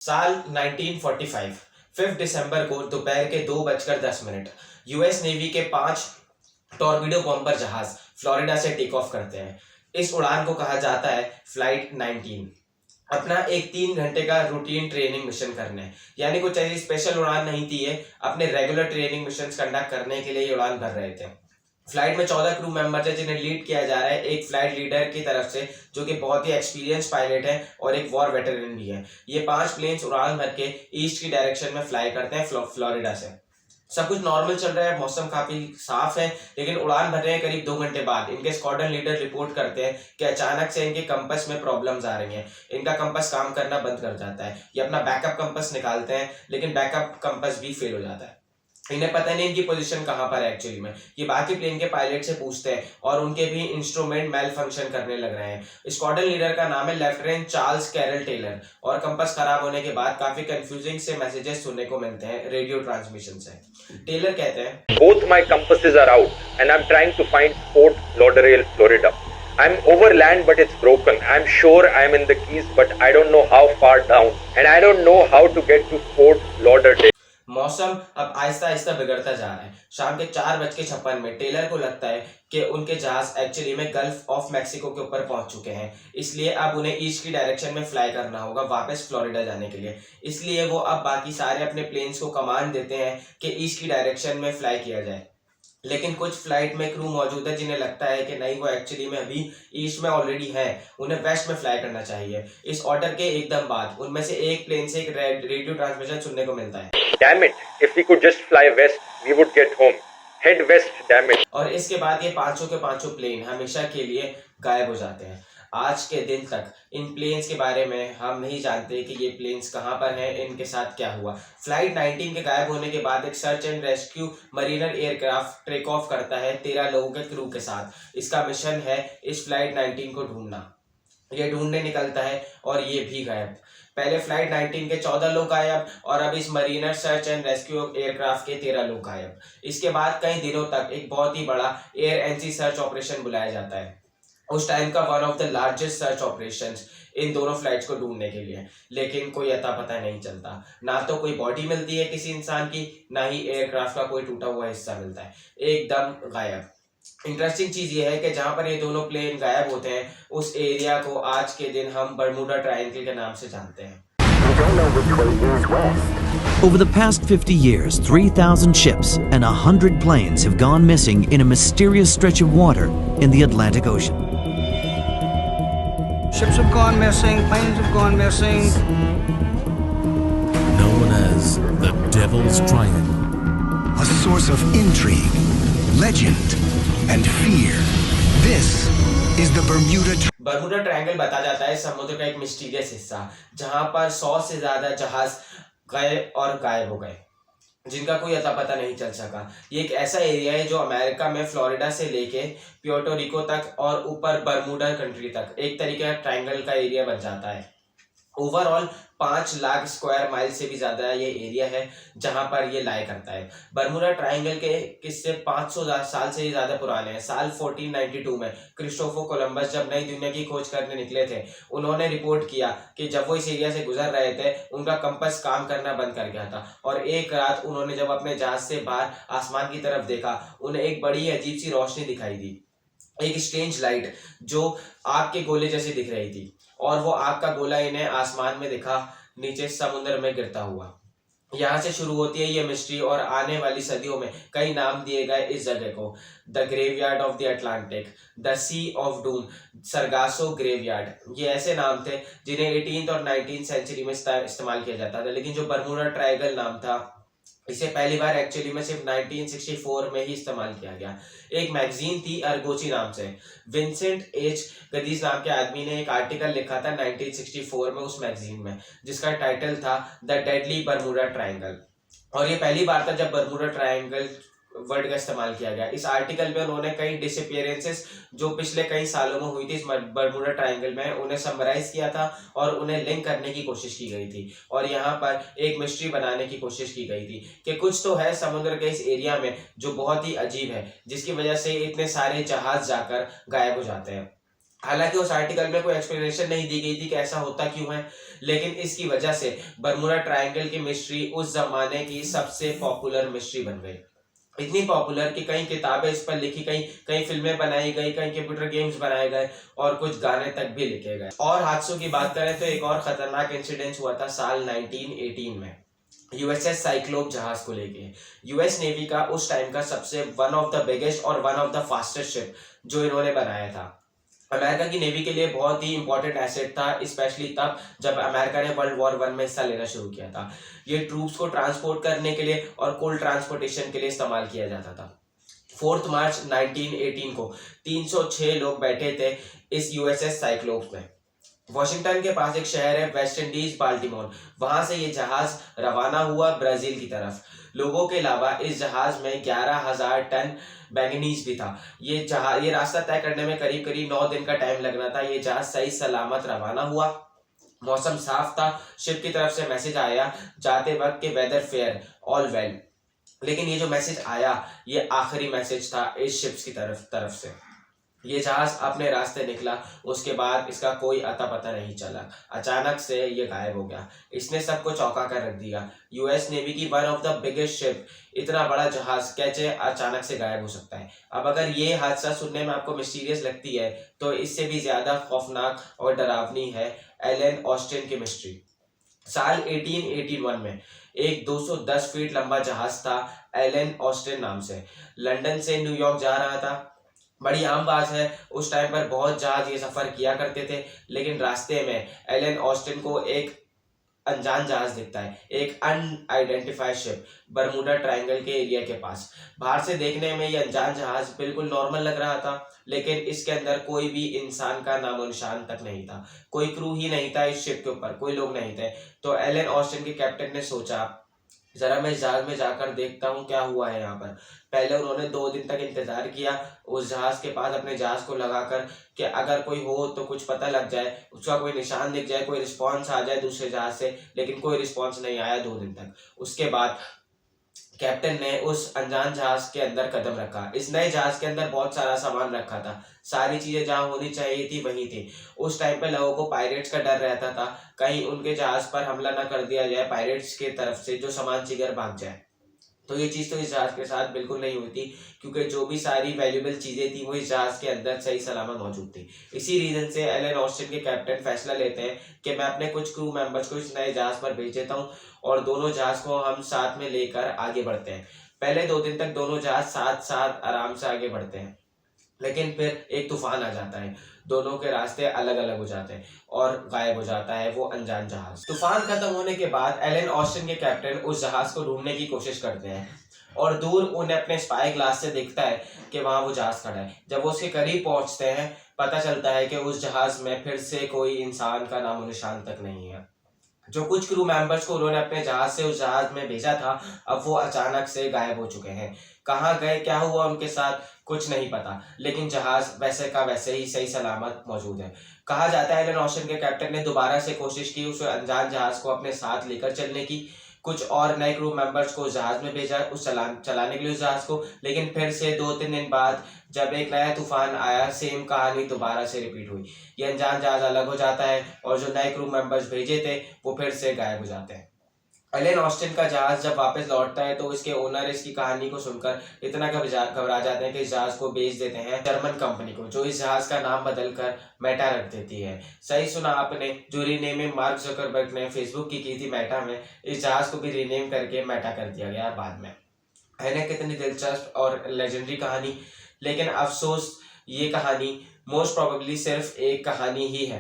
साल 1945 5 दिसंबर को दोपहर के 2:10 यूएस नेवी के 5 टॉर्पीडो बॉम्बर जहाज फ्लोरिडा से टेक ऑफ करते हैं। इस उड़ान को कहा जाता है फ्लाइट 19। अपना एक 3 घंटे का रूटीन ट्रेनिंग मिशन करने, यानी कुछ ऐसी स्पेशल उड़ान नहीं थी ये, अपने रेगुलर ट्रेनिंग मिशन कंडक्ट करने के लिए ये उड़ान भर रहे थे। फ्लाइट में 14 क्रू मेंबर्स है जिन्हें लीड किया जा रहा है एक फ्लाइट लीडर की तरफ से, जो कि बहुत ही एक्सपीरियंस पायलट है और एक वॉर वेटरन भी है। ये 5 प्लेन्स उड़ान भर के ईस्ट की डायरेक्शन में फ्लाई करते हैं फ्लोरिडा से। सब कुछ नॉर्मल चल रहा है, मौसम काफी साफ है, लेकिन उड़ान भरने के करीब 2 घंटे बाद इनके स्क्वाड्रन लीडर रिपोर्ट करते हैं कि अचानक से इनके कंपस में प्रॉब्लम्स आ रही हैं। इनका कंपस काम करना बंद कर जाता है। ये अपना बैकअप कंपस निकालते हैं, लेकिन बैकअप कंपस भी फेल हो जाता है। इन्हें पता नहीं इनकी पोजीशन कहां पर है एक्चुअली में। ये बाकी प्लेन के पायलट से पूछते हैं और उनके भी इंस्ट्रूमेंट मेल फंक्शन करने लग रहे हैं। स्क्वाड्रन लीडर का नाम है लेफ्टिनेंट चार्ल्स कैरल टेलर, और कंपास खराब होने के बाद काफी कंफ्यूजिंग से मैसेजेस सुनने को मिलते हैं रेडियो ट्रांसमिशन से। टेलर कहते हैं, Both my compasses are out and I'm trying to find Fort Lauderdale, Florida. I'm over land but it's broken. I'm sure I'm in the Keys but I don't know how far down and I don't know how to get to Fort Lauderdale. मौसम अब आहिस्ता आहिस्ता बिगड़ता जा रहा है। शाम के 4:56 में Taylor को लगता है कि उनके जहाज एक्चुअली में गल्फ ऑफ मैक्सिको के ऊपर पहुंच चुके हैं, इसलिए अब उन्हें ईस्ट की डायरेक्शन में फ्लाई करना होगा वापस फ्लोरिडा जाने के लिए। इसलिए वो अब बाकी सारे अपने प्लेन्स को कमांड देते हैं कि ईस्ट की डायरेक्शन में फ्लाई किया जाए। लेकिन कुछ फ्लाइट में क्रू मौजूद है जिन्हें लगता है कि नहीं, वो एक्चुअली में अभी ईस्ट में ऑलरेडी है, उन्हें वेस्ट में फ्लाई करना चाहिए। इस ऑर्डर के एकदम बाद उनमें से एक प्लेन से एक रेडियो ट्रांसमिशन सुनने को मिलता है, Damn it, if we could just fly west, we would get home. Head west, damn it. और इसके बाद ये पांचों के पांचों प्लेन हमेशा के लिए गायब हो जाते हैं। आज के दिन तक इन प्लेन्स के बारे में हम नहीं जानते कि ये प्लेन्स कहाँ पर हैं, इनके साथ क्या हुआ। फ्लाइट 19 के गायब होने के बाद एक search and rescue mariner aircraft take off करता है 13 लोगों के क्रू के साथ। इसका मिशन है इस फ्लाइट 19 को ढूंढना। ये ढूंढने निकलता है और ये भी गायब। पहले फ्लाइट 19 के 14 लोग गायब और अब इस Mariner search and rescue aircraft के 13 लोग गायब। इसके बाद कई दिनों तक एक बहुत ही बड़ा एयर एनसी सर्च ऑपरेशन बुलाया जाता है, उस टाइम का one of the largest search operations in दोनों फ्लाइट्स को ढूंढने के लिए। लेकिन कोई अता पता नहीं चलता, ना तो कोई बॉडी मिलती है किसी इंसान की, ना ही एयरक्राफ्ट का कोई टूटा हुआ हिस्सा मिलता है, एकदम गायब। इंटरेस्टिंग चीज ये है कि जहां पर ये दोनों प्लेन गायब होते हैं उस एरिया को आज के दिन हम बर्मुडा ट्रायंगल के नाम से जानते हैं। Over the past 50 years, 3,000 ships and 100 planes have gone missing in a mysterious stretch of water in the Atlantic Ocean. Ships have gone missing, planes have gone missing. Known as the Devil's Triangle. A source of intrigue, legend, and fear. This is the Bermuda triangle बताया जाता है समुद्र का एक mysterious हिस्सा, जहां पर 100 से ज्यादा जहाज गए और गायब हो गए, जिनका कोई अता पता नहीं चल सका। ये एक ऐसा एरिया है जो अमेरिका में फ्लोरिडा से लेके प्यूर्टो रिको तक और ऊपर बर्मुडा कंट्री तक एक तरीके का ट्रायंगल का एरिया बन जाता है। ओवरऑल 5 लाख स्क्वायर माइल से भी ज्यादा ये एरिया है जहां पर ये लाई करता है। बर्मुडा ट्रायंगल के किस्से 500 साल से ही ज्यादा पुराने हैं। साल 1492 में क्रिस्टोफर कोलंबस जब नई दुनिया की खोज करने निकले थे, उन्होंने रिपोर्ट किया कि जब वो इस एरिया से गुजर रहे थे उनका कंपास काम करना बंद कर गया था, और एक रात उन्होंने जब अपने जहाज से बाहर आसमान की तरफ देखा, उन्हें एक बड़ी अजीब सी रोशनी दिखाई दी, एक स्ट्रेंज लाइट जो आग के गोले जैसी दिख रही थी, और वो आग का गोला इन्हें आसमान में दिखा नीचे समुद्र में गिरता हुआ। यहाँ से शुरू होती है ये मिस्ट्री, और आने वाली सदियों में कई नाम दिए गए इस जगह को। The graveyard of the Atlantic, the sea of doom, Sargasso graveyard, ये ऐसे नाम थे जिन्हें 18th और 19th सेंचुरी में इस्तेमाल किया जाता था। लेकिन जो बर्मुडा ट्रायंगल नाम था, इसे पहली बार एक्चुअली में सिर्फ 1964 में ही इस्तेमाल किया गया। एक मैगजीन थी अर्गोची नाम से, विंसेंट एच गदीज नाम के आदमी ने एक आर्टिकल लिखा था 1964 में उस मैगजीन में, जिसका टाइटल था द डेडली बर्मुडा ट्रायंगल। और ये पहली बार था जब बर्मुडा ट्रायंगल वर्ड का इस्तेमाल किया गया। इस आर्टिकल में उन्होंने कई डिसअपीयरेंसेस जो पिछले कई सालों में हुई थी इस बर्मुडा ट्रायंगल में, उन्हें समराइज किया था और उन्हें लिंक करने की कोशिश की गई थी, और यहाँ पर एक मिस्ट्री बनाने की कोशिश की गई थी कि कुछ तो है समुद्र के इस एरिया में जो बहुत ही अजीब है, जिसकी वजह से इतने सारे जहाज जाकर गायब हो जाते हैं। हालांकि उस आर्टिकल में कोई एक्सप्लेनेशन नहीं दी गई थी कि ऐसा होता क्यों है, लेकिन इसकी वजह से बरमूडा ट्रायंगल की मिस्ट्री उस जमाने की सबसे पॉपुलर मिस्ट्री बन गई। इतनी पॉपुलर कि कई किताबें इस पर लिखी गई, कई फिल्में बनाई गई, कई कंप्यूटर गेम्स बनाए गए और कुछ गाने तक भी लिखे गए। और हादसों की बात करें तो एक और खतरनाक इंसिडेंट हुआ था साल 1918 में यूएसएस साइक्लोप जहाज को लेके। यूएस नेवी का उस टाइम का सबसे वन ऑफ द बिगेस्ट और one of the fastest ship जो इन्होंने बनाया था। अमेरिका की नेवी के लिए बहुत ही इंपॉर्टेंट एसेट था, स्पेशली तब जब अमेरिका ने वर्ल्ड वॉर 1 में हिस्सा लेना शुरू किया था। ये ट्रूप्स को ट्रांसपोर्ट करने के लिए और कोल्ड ट्रांसपोर्टेशन के लिए इस्तेमाल किया जाता था। 4 मार्च 1918 को 306 लोग बैठे थे इस यूएसएस साइक्लोप्स में। वॉशिंगटन के पास एक शहर है वेस्ट इंडीज, बाल्टीमोर, वहां से ये जहाज रवाना हुआ ब्राजील की तरफ। लोगों के अलावा इस जहाज में 11,000 टन मैंगनीज भी था। ये रास्ता तय करने में करीब करीब 9 दिन का टाइम लगना था। ये जहाज सही सलामत रवाना हुआ, मौसम साफ था, शिप की तरफ से मैसेज आया जाते वक्त के वेदर फेयर, ऑल वेल। लेकिन ये जो मैसेज आया ये आखिरी मैसेज था इस शिप्स की तरफ से। ये जहाज अपने रास्ते निकला, उसके बाद इसका कोई अता पता नहीं चला। अचानक से ये गायब हो गया। इसने सबको चौंका कर रख दिया। यूएस नेवी की one of the biggest ship, इतना बड़ा जहाज कैसे अचानक से गायब हो सकता है। अब अगर ये हादसा सुनने में आपको मिस्टीरियस लगती है तो इससे भी ज्यादा खौफनाक और डरावनी है एलन ऑस्टिन की मिस्ट्री। साल 1881 में एक 210 फीट लंबा जहाज था एलन ऑस्टिन नाम से, लंदन से न्यूयॉर्क जा रहा था। बड़ी आम बात है, उस टाइम पर बहुत जहाज ये सफर किया करते थे, लेकिन रास्ते में एलन ऑस्टिन को एक अनजान जहाज दिखता है, एक अनआइडेंटिफाइड शिप बरमूडा ट्रायंगल के एरिया के पास। बाहर से देखने में ये अनजान जहाज बिल्कुल नॉर्मल लग रहा था, लेकिन इसके अंदर कोई भी इंसान का नामो निशान तक नहीं था। कोई क्रू ही नहीं था इस शिप के ऊपर, कोई लोग नहीं थे। तो एलन ऑस्टिन के कैप्टन ने सोचा जरा मैं जहाज में जाकर देखता हूँ क्या हुआ है यहाँ पर। पहले उन्होंने 2 दिन तक इंतजार किया उस जहाज के पास अपने जहाज को लगाकर कि अगर कोई हो तो कुछ पता लग जाए, उसका कोई निशान दिख जाए, कोई रिस्पॉन्स आ जाए दूसरे जहाज से, लेकिन कोई रिस्पॉन्स नहीं आया 2 दिन तक। उसके बाद कैप्टन ने उस अनजान जहाज के अंदर कदम रखा। इस नए जहाज के अंदर बहुत सारा सामान रखा था, सारी चीजें जहां होनी चाहिए थी वही थी। उस टाइम पे लोगों को पायरेट्स का डर रहता था, कहीं उनके जहाज पर हमला न कर दिया जाए पायरेट्स की तरफ से जो सामान चिगर भाग जाए। तो ये चीज़ तो इस जहाज के साथ बिल्कुल नहीं हुई थी, क्योंकि जो भी सारी वैल्यूएबल चीज़ें थी वो इस जहाज के अंदर सही सलामत मौजूद थी। इसी रीजन से एलन ऑस्टिन के कैप्टन फैसला लेते हैं कि मैं अपने कुछ क्रू मेंबर्स को इस नए जहाज पर भेज देता हूँ और दोनों जहाज को हम साथ में लेकर आगे बढ़ते हैं। पहले 2 दिन तक दोनों जहाज साथ साथ आराम से आगे बढ़ते हैं, लेकिन फिर एक तूफान आ जाता है, दोनों के रास्ते अलग अलग हो जाते हैं और गायब हो जाता है वो अनजान जहाज। तूफान खत्म होने के बाद एलन ऑस्टिन के कैप्टन उस जहाज को ढूंढने की कोशिश करते हैं और दूर उन्हें अपने स्पाई ग्लास से दिखता है कि वहां वो जहाज खड़ा है। जब वो उसके करीब पहुंचते हैं पता चलता है कि उस जहाज में फिर से कोई इंसान का नामो निशान तक नहीं है। जो कुछ क्रू मेंबर्स को उन्होंने अपने जहाज से उस जहाज में भेजा था अब वो अचानक से गायब हो चुके हैं। कहाँ गए, क्या हुआ उनके साथ, कुछ नहीं पता, लेकिन जहाज वैसे का वैसे ही सही सलामत मौजूद है। कहा जाता है एलन ऑस्टिन के कैप्टन ने दोबारा से कोशिश की उस अनजान जहाज को अपने साथ लेकर चलने की, कुछ और नए क्रू मेंबर्स को जहाज में भेजा उस चलाने के लिए उस जहाज को, लेकिन फिर से 2-3 दिन बाद जब एक नया तूफान आया सेम कहानी दोबारा से रिपीट हुई। ये अनजान जहाज अलग हो जाता है और जो नए क्रू मेंबर्स भेजे थे वो फिर से गायब हो जाते हैं। एलन ऑस्टिन का जहाज जब वापस लौटता है तो इसके ओनर इसकी कहानी को सुनकर इतना घबरा जाते हैं कि इस जहाज को बेच देते हैं जर्मन कंपनी को, जो इस जहाज का नाम बदलकर मेटा रख देती है। सही सुना आपने, जो रीनेमिंग मार्क जकरबर्ग ने फेसबुक की थी मेटा में, इस जहाज को भी रीनेम करके मेटा कर दिया गया बाद में। है ना कितनी दिलचस्प और लेजेंडरी कहानी। लेकिन अफसोस ये कहानी मोस्ट प्रोबेबली सिर्फ एक कहानी ही है,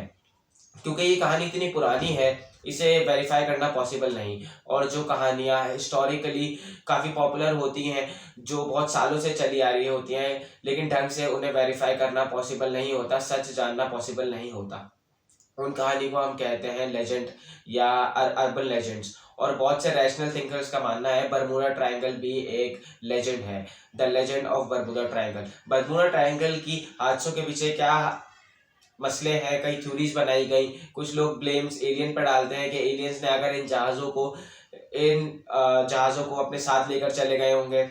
क्योंकि ये कहानी इतनी पुरानी है इसे वेरीफाई करना पॉसिबल नहीं। और जो कहानियाँ हिस्टोरिकली काफ़ी पॉपुलर होती हैं, जो बहुत सालों से चली आ रही होती हैं, लेकिन ढंग से उन्हें वेरीफाई करना पॉसिबल नहीं होता, सच जानना पॉसिबल नहीं होता, उन कहानी को हम कहते हैं लेजेंड या अर्बन लेजेंड्स। और बहुत से रैशनल थिंकर्स का मानना है बरमूडा ट्रायंगल भी एक लेजेंड है, the legend of Bermuda triangle. Bermuda triangle की हादसों के पीछे क्या मसले हैं, कई थ्योरीज बनाई गई। कुछ लोग ब्लेम्स एलियन पर डालते हैं कि एलियंस ने अगर इन जहाज़ों को अपने साथ लेकर चले गए होंगे।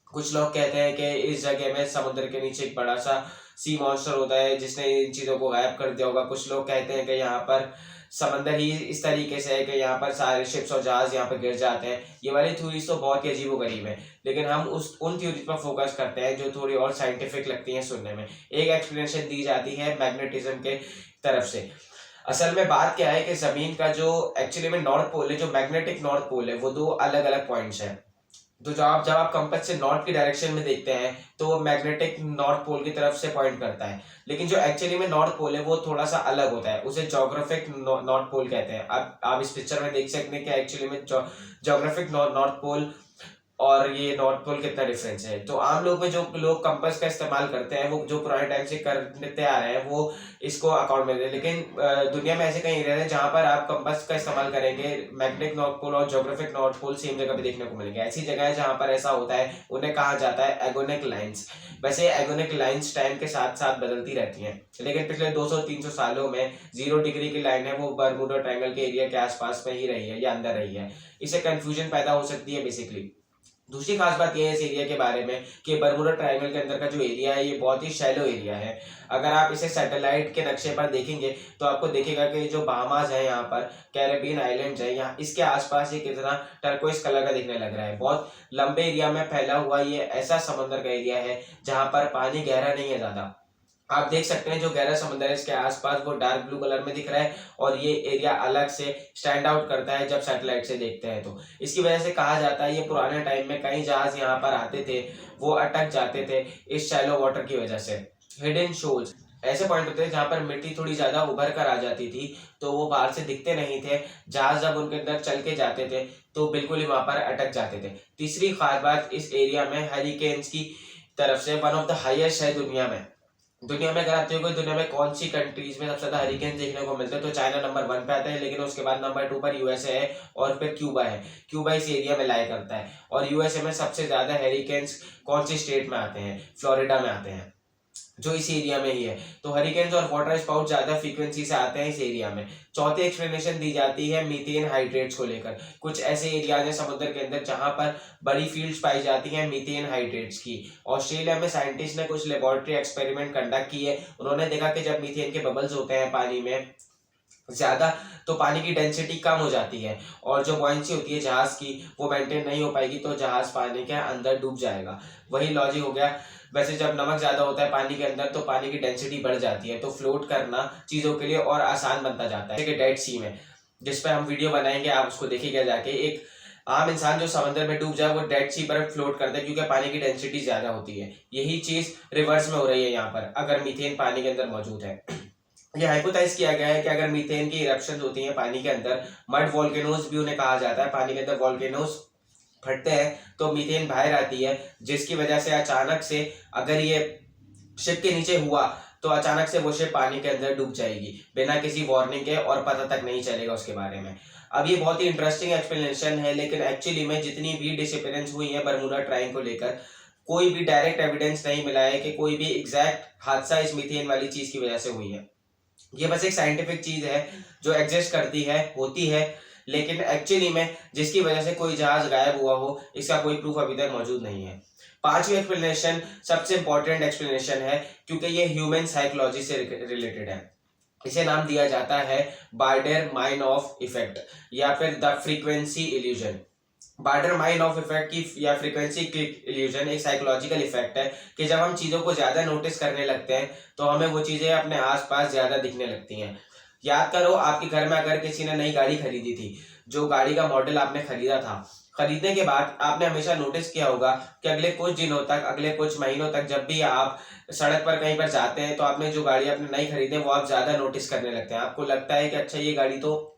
कुछ लोग कहते हैं कि इस जगह में समुद्र के नीचे एक बड़ा सा सी मॉन्स्टर होता है जिसने इन चीज़ों को गायब कर दिया होगा। कुछ लोग कहते हैं कि यहाँ पर समंदर ही इस तरीके से है कि यहाँ पर सारे शिप्स और जहाज यहाँ पर गिर जाते हैं। ये वाली थ्योरीज तो बहुत ही अजीबोगरीब है, लेकिन हम उन थ्योरीज पर फोकस करते हैं जो थोड़ी और साइंटिफिक लगती हैं सुनने में। एक एक्सप्लेनेशन दी जाती है मैग्नेटिज्म के तरफ से। असल में बात क्या है कि जमीन का जो एक्चुअली में नॉर्थ पोल है, जो मैग्नेटिक नॉर्थ पोल है, वो दो अलग अलग पॉइंट्स हैं। तो जब आप कंपास से नॉर्थ की डायरेक्शन में देखते हैं तो वो मैग्नेटिक नॉर्थ पोल की तरफ से पॉइंट करता है, लेकिन जो एक्चुअली में नॉर्थ पोल है वो थोड़ा सा अलग होता है, उसे ज्योग्राफिक नॉर्थ पोल कहते हैं। अब आप इस पिक्चर में देख सकते हैं कि एक्चुअली में ज्योग्राफिक नॉर्थ पोल और ये नॉर्थ पोल कितना डिफरेंस है। तो आम लोग में जो लोग कंपास का इस्तेमाल करते हैं, वो जो पुराने टाइम से करते आ रहे हैं, वो इसको अकाउंट में लेते हैं। लेकिन दुनिया में ऐसे कई एरिया है जहाँ पर आप कंपास का इस्तेमाल करेंगे, मैग्नेटिक नॉर्थ पोल और ज्योग्राफिक नॉर्थ पोल सेम जगह पे देखने को मिलेंगे। ऐसी जगह है जहाँ पर ऐसा होता है, उन्हें कहा जाता है एगोनिक लाइन्स। वैसे एगोनिक लाइन्स टाइम के साथ साथ बदलती रहती हैं, लेकिन पिछले 200-300 सालों में 0 डिग्री की लाइन है वो बरमूडा ट्रायंगल के एरिया के आसपास में ही रही है या अंदर रही है। इससे कंफ्यूजन पैदा हो सकती है बेसिकली। दूसरी खास बात यह है इस एरिया के बारे में कि बरमूडा ट्रायंगल के अंदर का जो एरिया है ये बहुत ही शैलो एरिया है। अगर आप इसे सैटेलाइट के नक्शे पर देखेंगे तो आपको दिखेगा कि जो बहामास है, यहाँ पर कैरेबियन आइलैंड्स है, यहाँ इसके आसपास ये कितना टर्कोइस कलर का दिखने लग रहा है। बहुत लंबे एरिया में फैला हुआ ये ऐसा समंदर का एरिया है जहाँ पर पानी गहरा नहीं है ज़्यादा। आप देख सकते हैं जो गहरा समंदर है इसके आसपास वो डार्क ब्लू कलर में दिख रहा है और ये एरिया अलग से स्टैंड आउट करता है जब सैटेलाइट से देखते हैं। तो इसकी वजह से कहा जाता है ये पुराने टाइम में कई जहाज यहाँ पर आते थे, वो अटक जाते थे इस शैलो वाटर की वजह से। हिडन शोल्स ऐसे पॉइंट होते हैं जहाँ पर मिट्टी थोड़ी ज्यादा उभर कर आ जाती थी, तो वो बाहर से दिखते नहीं थे। जहाज जब उनके अंदर चल के जाते थे तो बिल्कुल ही वहां पर अटक जाते थे। तीसरी खास बात इस एरिया में हरिकेन्स की तरफ से वन ऑफ द हाईएस्ट है दुनिया में। दुनिया में अगर आप देखोगे दुनिया में कौन सी कंट्रीज में सबसे ज्यादा हरिकेन देखने को मिलते हैं, तो चाइना नंबर 1 पे आता है, लेकिन उसके बाद नंबर 2 पर यूएसए है और फिर क्यूबा है। क्यूबा इस एरिया में लाया करता है। और यूएसए में सबसे ज्यादा हरिकेन्स कौन सी स्टेट में आते हैं? फ्लोरिडा में आते हैं, जो इस एरिया में ही है। तो हरिकेन्स और वाटर स्पाउट ज्यादा फ्रीक्वेंसी से आते हैं इस एरिया में। चौथी एक्सप्लेनेशन दी जाती है मीथेन हाइड्रेट्स को लेकर। कुछ ऐसे एरियाज हैं समुद्र के अंदर जहां पर बड़ी फील्ड्स पाई जाती हैं मीथेन हाइड्रेट्स की। ऑस्ट्रेलिया में साइंटिस्ट ने कुछ लेबोरेटरी एक्सपेरिमेंट कंडक्ट किए। उन्होंने देखा कि जब मीथेन के बबल्स होते हैं पानी में ज्यादा, तो पानी की डेंसिटी कम हो जाती है और जो बॉयंसी होती है जहाज की वो मेंटेन नहीं हो पाएगी, तो जहाज पानी के अंदर डूब जाएगा। वही लॉजिक हो गया। वैसे जब नमक ज्यादा होता है पानी के अंदर तो पानी की डेंसिटी बढ़ जाती है, तो फ्लोट करना चीजों के लिए और आसान बनता जाता है। जैसे कि डेड सी में, जिस पे हम वीडियो बनाएंगे, आप उसको देखिएगा जाके। एक आम इंसान जो समंदर में डूब जाए वो डेड सी पर फ्लोट करता है क्योंकि पानी की डेंसिटी ज्यादा होती है। यही चीज रिवर्स में हो रही है यहाँ पर अगर मीथेन पानी के अंदर मौजूद है। यह हाइपोथेसाइज किया गया है कि अगर मीथेन की इरप्शंस होती हैं पानी के अंदर, मड वोल्केनोज भी उन्हें कहा जाता है, पानी के अंदर वोल्केनोज फटते हैं तो मीथेन बाहर आती है, जिसकी वजह से अचानक से अगर ये शिप के नीचे हुआ तो अचानक से वो शिप पानी के अंदर डूब जाएगी बिना किसी वार्निंग के और पता तक नहीं चलेगा उसके बारे में। अब ये बहुत ही इंटरेस्टिंग एक्सप्लेनेशन है, लेकिन एक्चुअली में जितनी भी डिसअपीयरेंस हुई है बरमूडा ट्रायंगल को लेकर, कोई भी डायरेक्ट एविडेंस नहीं मिला है कि कोई भी एग्जैक्ट हादसा इस मीथेन वाली चीज की वजह से हुई है। ये बस एक साइंटिफिक चीज है जो एग्जिस्ट करती है, होती है, लेकिन एक्चुअली में जिसकी वजह से कोई जहाज गायब हुआ हो इसका कोई प्रूफ अभी तक मौजूद नहीं है। पांचवी एक्सप्लेनेशन सबसे इंपॉर्टेंट एक्सप्लेनेशन है क्योंकि ये ह्यूमन साइकोलॉजी से रिलेटेड है। इसे नाम दिया जाता है बार्डर-माइनहोफ इफेक्ट या फिर द फ्रीक्वेंसी इल्यूजन। बार्डर-माइनहोफ इफेक्ट की या फ्रीक्वेंसी इल्यूजन एक साइकोलॉजिकल इफेक्ट है कि जब हम चीजों को ज्यादा नोटिस करने लगते हैं तो हमें वो चीजें अपने आसपास ज्यादा दिखने लगती हैं। याद करो आपके घर में अगर किसी ने नई गाड़ी खरीदी थी, जो गाड़ी का मॉडल आपने खरीदा था, खरीदने के बाद आपने हमेशा नोटिस किया होगा कि अगले कुछ दिनों तक, अगले कुछ महीनों तक जब भी आप सड़क पर कहीं पर जाते हैं तो आपने जो गाड़ी आपने नई खरीदी है वो आप ज्यादा नोटिस करने लगते हैं। आपको लगता है कि अच्छा ये गाड़ी तो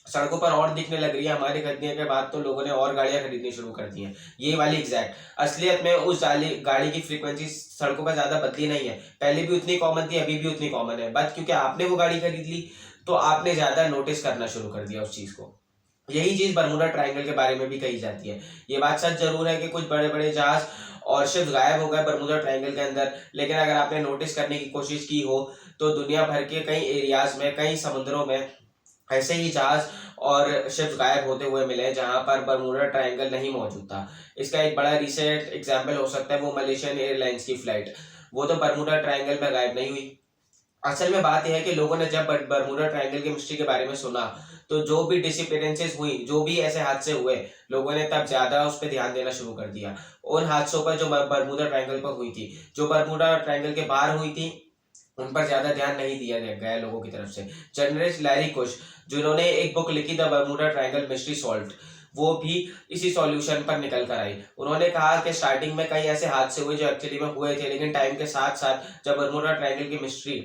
सड़कों पर और दिखने लग रही है, हमारे खरीदने के बाद तो लोगों ने और गाड़ियां खरीदनी शुरू कर दी हैं। ये वाली एग्जैक्ट असलियत में उस गाड़ी की फ्रीक्वेंसी सड़कों पर ज्यादा बदली नहीं है, पहले भी उतनी कॉमन थी, अभी भी उतनी कॉमन है, बस क्योंकि आपने वो गाड़ी खरीद ली तो आपने ज्यादा नोटिस करना शुरू कर दिया उस चीज को। यही चीज बरमूडा ट्रायंगल के बारे में भी कही जाती है। ये बात सच जरूर है कि कुछ बड़े बड़े जहाज और शिप्स गायब हो गए बरमूडा ट्रायंगल के अंदर, लेकिन अगर आपने नोटिस करने की कोशिश की हो तो दुनिया भर के कई एरियाज में, कई समुद्रों में ऐसे ही जहाज और शिप्स गायब होते हुए मिले जहां पर बरमूडा ट्रायंगल नहीं मौजूद था। इसका एक बड़ा रिसेंट एग्जाम्पल हो सकता है वो मलेशियन एयरलाइंस की फ्लाइट। वो तो बर्मुडा ट्रायंगल में गायब नहीं हुई। असल में बात यह है कि लोगों ने जब बर्मुडा ट्रायंगल की मिस्ट्री के बारे में सुना, तो जो भी डिसअपीयरेंसेस हुई, जो भी ऐसे हादसे हुए, लोगों ने तब ज्यादा उस पर ध्यान देना शुरू कर दिया। उन हादसों पर जो बर्मुडा ट्रायंगल पर हुई थी, जो बर्मुडा ट्रायंगल के बाहर हुई थी, उन पर ज्यादा ध्यान नहीं दिया गया लोगों की तरफ से। जर्नलिस्ट लैरी कुश, जिन्होंने एक बुक लिखी the Bermuda triangle mystery solved, वो भी इसी सॉल्यूशन पर निकल कर आई। उन्होंने कहा कि स्टार्टिंग में कई ऐसे हादसे हुए जो एक्चुअली में हुए थे, लेकिन टाइम के साथ साथ जब बर्मुडा ट्रायंगल की मिस्ट्री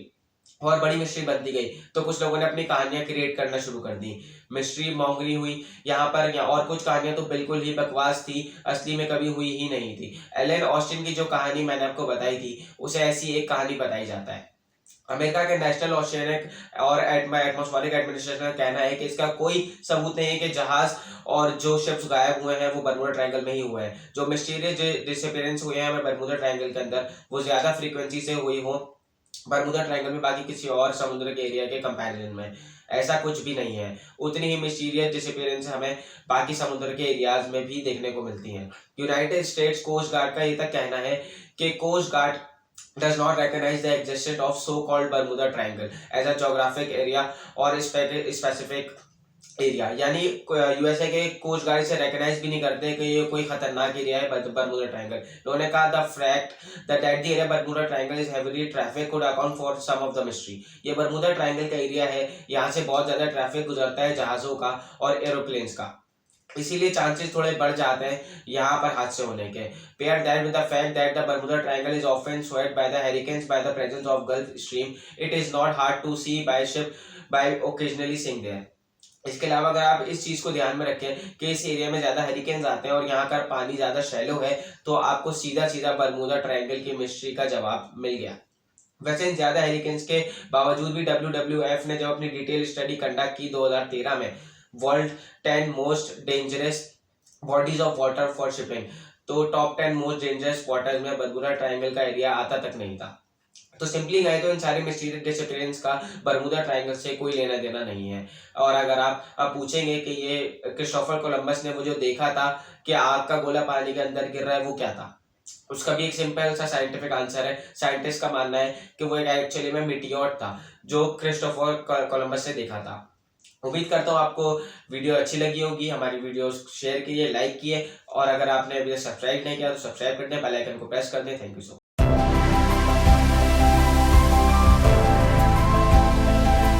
और बड़ी मिस्ट्री बनती गई, तो कुछ लोगों ने अपनी कहानियां क्रिएट करना शुरू कर दी, मिस्ट्री मॉन्गरी हुई यहाँ पर। और कुछ कहानियां तो बिल्कुल ही बकवास थी, असली में कभी हुई ही नहीं थी। एलन ऑस्टिन की जो कहानी मैंने आपको बताई थी, उसे ऐसी एक कहानी बताई जाता है। अमेरिका के नेशनल ओशियनिक और एटमॉस्फेरिक एडमिनिस्ट्रेशन का कहना है कि इसका कोई सबूत नहीं है कि जहाज और जो शिप्स गायब हुए हैं वो बर्मुडा ट्रायंगल में ही हुए हैं। जो मिस्टीरियस डिसअपीयरेंस हुए हैं बर्मुडा ट्रायंगल के अंदर, वो ज्यादा फ्रीक्वेंसी से हुई हो बर्मुडा ट्रायंगल में बाकी किसी और समुद्र के एरिया के कंपैरिजन में। ऐसा कुछ भी नहीं है। उतनी ही मिस्टीरियस डिसअपीयरेंस हमें बाकी समुद्र के एरियाज में भी देखने को मिलती हैं। यूनाइटेड स्टेट्स कोस्ट गार्ड का ये तक कहना है कि coast guard does not recognize the existence of so-called Bermuda Triangle as a geographic area or specific area. यानी यूएसए के कोस्ट गार्ड से रेकग्नाइज भी नहीं करते कि ये कोई खतरनाक एरिया है बर्मुडा ट्रायंगल। उन्होंने कहा the fact that the area Bermuda Triangle is heavily traffic could account for some of the mystery. ये बर्मुडा ट्रायंगल का एरिया है, यहाँ से बहुत ज्यादा ट्रैफिक गुजरता है जहाजों का और एरोप्लेन्स का, इसीलिए चांसेस थोड़े बढ़ जाते हैं यहाँ पर हादसे होने के। Pair that with the fact that the Bermuda Triangle is often swept by the hurricanes by the presence of Gulf Stream, it is not hard to see by ship by occasionally seeing there. इसके अलावा अगर आप इस चीज को ध्यान में रखें कि इस एरिया में ज्यादा हरिकेन्स आते हैं और यहाँ का पानी ज्यादा शैलो है, तो आपको सीधा सीधा बर्मुडा ट्रायंगल की मिस्ट्री का जवाब मिल गया। वैसे इन ज्यादा हरिकेन्स के बावजूद भी WWF ने जब अपनी डिटेल स्टडी कंडक्ट की 2013 में, world 10 most dangerous bodies of water for shipping, तो टॉप 10 मोस्ट डेंजरस वाटर्स में बर्मुडा ट्रायंगल का एरिया आता तक नहीं था। तो सिंपली गए तो इन सारे मिस्टीरियस डिसअपीयरेंस का बर्मुडा ट्रायंगल से कोई लेना देना नहीं है। और अगर आप पूछेंगे कि ये क्रिस्टोफर कोलंबस ने वो जो देखा था कि आग का गोला पानी के अंदर गिर रहा है, वो क्या था, उसका भी एक सिंपल सा साइंटिफिक आंसर है। साइंटिस्ट का मानना है कि वो एक एक्चुअली में मीटियोर था जो क्रिस्टोफर कोलंबस ने देखा था। उम्मीद करता हूँ आपको वीडियो अच्छी लगी होगी। हमारी वीडियो शेयर कीजिए, लाइक कीजिए, और अगर आपने अभी सब्सक्राइब नहीं किया तो सब्सक्राइब कर दें, बेल आइकन को प्रेस कर दें। Thank you so much.